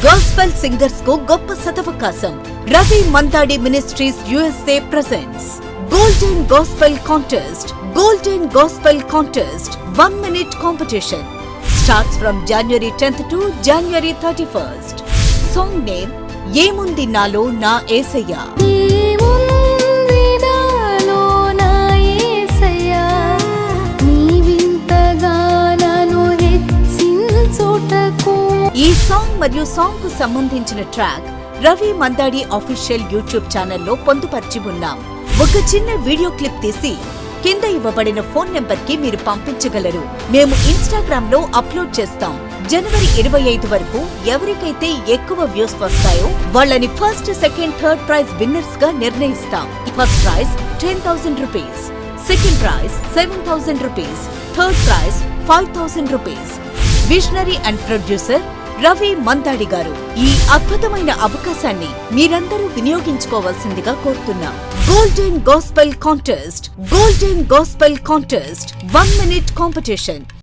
Gospel singers కు గొప్ప సదవకాశం. Ravi Mandadi ministries USA presents Golden Gospel Contest. Golden Gospel Contest 1 minute competition starts from January 10th to January 31st. Song name ఏముంది నాలో నా యేసయ్యా. ఈ song మరియు సాంగ్ కు సంబంధించిన track Ravi Mandadi official YouTube ఛానల్లో పొందుపరిచి ఉన్నాం. ఒక చిన్న వీడియో క్లిప్ తీసి కింద ఇవ్వబడిన ఫోన్ నెంబర్ కి మీరు పంపించగలరు. మేము ఇన్స్టాగ్రామ్ లో అప్లోడ్ చేస్తాం. జనవరి 25 వరకు ఎవరికైతే ఎక్కువ వ్యూస్ వస్తాయో వాళ్ళని first, second, third prize winners గా నిర్ణయిస్తాం. First prize 10,000 rupees, second prize 7,000 rupees, third prize 5,000 rupees. Visionary and producer Ravi Mandadi garu. ఈ అద్భుతమైన అవకాశాన్ని మీరందరూ వినియోగించుకోవాల్సిందిగా కోరుతున్నాం. Golden gospel contest. Golden gospel contest 1 minute competition.